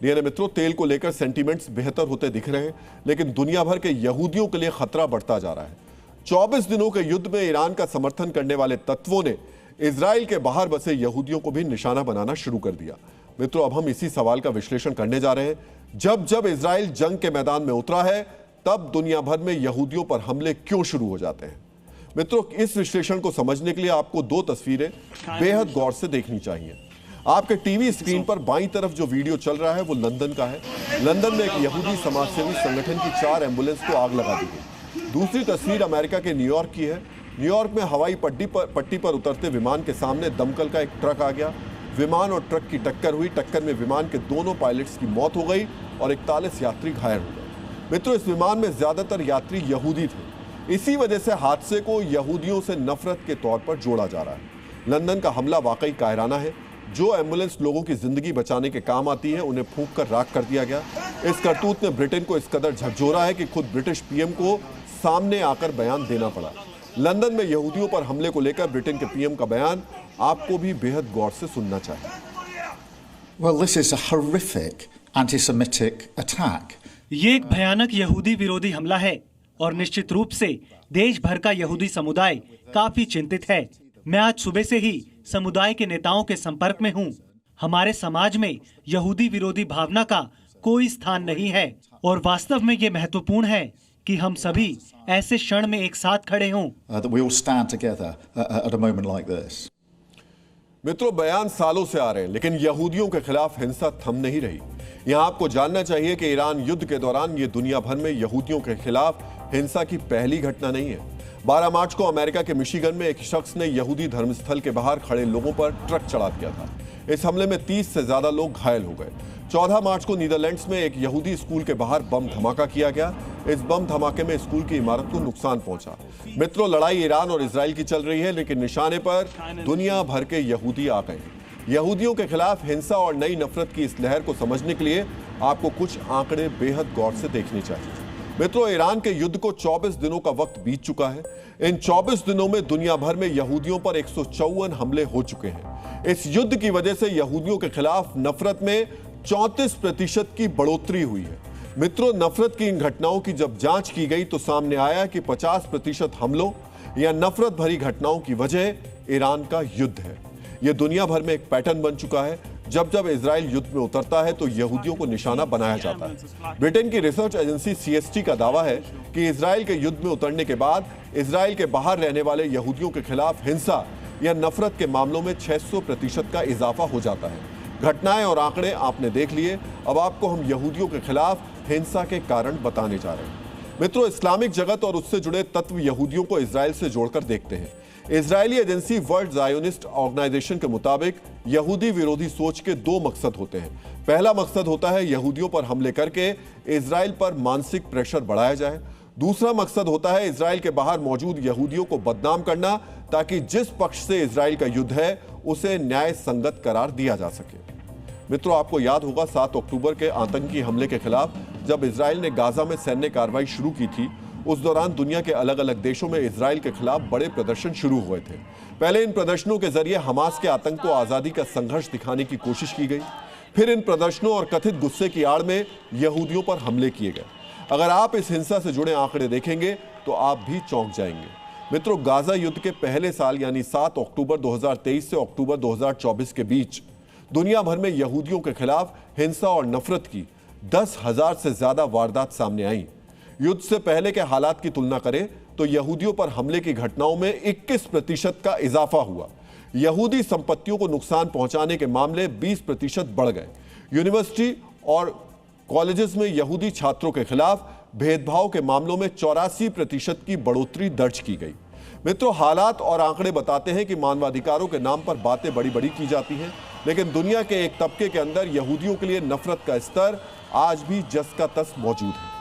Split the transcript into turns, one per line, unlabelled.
DNA मित्रों, तेल को लेकर सेंटीमेंट्स बेहतर होते दिख रहे हैं, लेकिन दुनिया भर के यहूदियों के लिए खतरा बढ़ता जा रहा है। 24 दिनों के युद्ध में ईरान का समर्थन करने वाले तत्वों ने इजराइल के बाहर बसे यहूदियों को भी निशाना बनाना शुरू कर दिया। मित्रों, अब हम इसी सवाल का विश्लेषण करने जा रहे हैं। जब जब इजराइल जंग के मैदान में उतरा है, तब दुनिया भर में यहूदियों पर हमले क्यों शुरू हो जाते हैं। मित्रों, इस विश्लेषण को समझने के लिए आपको दो तस्वीरें बेहद गौर से देखनी चाहिए। आपके टीवी स्क्रीन पर बाईं तरफ जो वीडियो चल रहा है वो लंदन का है। लंदन में एक यहूदी समाजसेवी संगठन की 4 एम्बुलेंस को आग लगा दी गई। दूसरी तस्वीर अमेरिका के न्यूयॉर्क की है। न्यूयॉर्क में हवाई पट्टी पर उतरते विमान के सामने दमकल का एक ट्रक आ गया। विमान और ट्रक की टक्कर हुई। टक्कर में विमान के दोनों पायलट्स की मौत हो गई और 41 यात्री घायल हो गए। मित्रों, इस विमान में ज्यादातर यात्री यहूदी थे। इसी वजह से हादसे को यहूदियों से नफरत के तौर पर जोड़ा जा रहा है। लंदन का हमला वाकई कायराना है। जो एम्बुलेंस लोगों की जिंदगी बचाने के काम आती है, उन्हें फूंक कर राख कर दिया गया। इस करतूत ने ब्रिटेन को इस कदर झकझोरा है कि खुद ब्रिटिश पीएम को सामने आकर बयान देना पड़ा। लंदन में यहूदियों पर हमले को लेकर ब्रिटेन के पीएम का बयान आपको भी बेहद गौर से सुनना चाहिए।
Well, this is a horrific anti-Semitic attack.
ये एक भयानक यहूदी विरोधी हमला है और निश्चित रूप से देश भर का यहूदी समुदाय काफी चिंतित है। मैं आज सुबह से ही समुदाय के नेताओं के संपर्क में हूँ। हमारे समाज में यहूदी विरोधी भावना का कोई स्थान नहीं है और वास्तव में ये महत्वपूर्ण है कि हम सभी ऐसे क्षण में एक साथ खड़े हों।
That we all stand together at a moment like this.
मित्रों, बयान सालों से आ रहे हैं, लेकिन यहूदियों के खिलाफ हिंसा थम नहीं रही। यहाँ आपको जानना चाहिए कि ईरान युद्ध के दौरान ये दुनिया भर में यहूदियों के खिलाफ हिंसा की पहली घटना नहीं है। 12 मार्च को अमेरिका के मिशिगन में एक शख्स ने यहूदी धर्मस्थल के बाहर खड़े लोगों पर ट्रक चढ़ा दिया था। इस हमले में 30 से ज्यादा लोग घायल हो गए। 14 मार्च को नीदरलैंड्स में एक यहूदी स्कूल के बाहर बम धमाका किया गया। इस बम धमाके में स्कूल की इमारत को नुकसान पहुंचा। मित्रों, लड़ाई ईरान और इजराइल की चल रही है, लेकिन निशाने पर दुनिया भर के यहूदी आ गए। यहूदियों के खिलाफ हिंसा और नई नफरत की इस लहर को समझने के लिए आपको कुछ आंकड़े बेहद गौर से देखने चाहिए। मित्रों, ईरान के युद्ध को 24 दिनों का वक्त बीत चुका है। इन 24 दिनों में दुनिया भर में यहूदियों पर 154 हमले हो चुके हैं। इस युद्ध की वजह से यहूदियों के खिलाफ नफरत में 34% की बढ़ोतरी हुई है। मित्रों, नफरत की इन घटनाओं की जब जांच की गई तो सामने आया कि 50% हमलों या नफरत भरी घटनाओं की वजह ईरान का युद्ध है। यह दुनिया भर में एक पैटर्न बन चुका है। जब जब इजराइल युद्ध में उतरता है तो यहूदियों को निशाना बनाया जाता है। ब्रिटेन की रिसर्च एजेंसी CST का दावा है कि इजराइल के युद्ध में उतरने के बाद इजराइल के बाहर रहने वाले यहूदियों के खिलाफ हिंसा या नफरत के मामलों में 600% का इजाफा हो जाता है। घटनाएं और आंकड़े आपने देख लिए। अब आपको हम यहूदियों के खिलाफ हिंसा के कारण बताने जा रहे हैं। मित्रों, इस्लामिक जगत और उससे जुड़े तत्व यहूदियों को इजराइल से जोड़कर देखते हैं। Israeli agency world Zionist organisation के मुताबिक यहूदी विरोधी सोच के 2 मकसद होते हैं। पहला मकसद होता है यहूदियों पर हमले करके इजराइल पर मानसिक प्रेशर बढ़ाया जाए। दूसरा मकसद होता है इजराइल के बाहर मौजूद यहूदियों को बदनाम करना, ताकि जिस पक्ष से इजराइल का युद्ध है उसे न्याय संगत करार दिया जा सके। मित्रों, आपको याद होगा 7 अक्टूबर के आतंकी हमले के खिलाफ जब इजराइल ने गाजा में सैन्य कार्रवाई शुरू की थी, उस दौरान दुनिया के अलग अलग देशों में इजराइल के खिलाफ बड़े प्रदर्शन शुरू हुए थे। पहले इन प्रदर्शनों के जरिए हमास के आतंक को आजादी का संघर्ष दिखाने की कोशिश की गई। फिर इन प्रदर्शनों और कथित गुस्से की आड़ में यहूदियों पर हमले किए गए। अगर आप इस हिंसा से जुड़े आंकड़े देखेंगे तो आप भी चौंक जाएंगे। मित्रों, गाजा युद्ध के पहले साल यानी 7 अक्टूबर 2023 से अक्टूबर 2024 के बीच दुनिया भर में यहूदियों के खिलाफ हिंसा और नफरत की 10,000 से ज्यादा वारदात सामने आई। युद्ध से पहले के हालात की तुलना करें तो यहूदियों पर हमले की घटनाओं में 21% का इजाफा हुआ। यहूदी संपत्तियों को नुकसान पहुंचाने के मामले 20% बढ़ गए। यूनिवर्सिटी और कॉलेजेस में यहूदी छात्रों के खिलाफ भेदभाव के मामलों में 84% की बढ़ोतरी दर्ज की गई। मित्रों, हालात और आंकड़े बताते हैं कि मानवाधिकारों के नाम पर बातें बड़ी बड़ी की जाती हैं, लेकिन दुनिया के एक तबके के अंदर यहूदियों के लिए नफरत का स्तर आज भी जस का तस मौजूद है।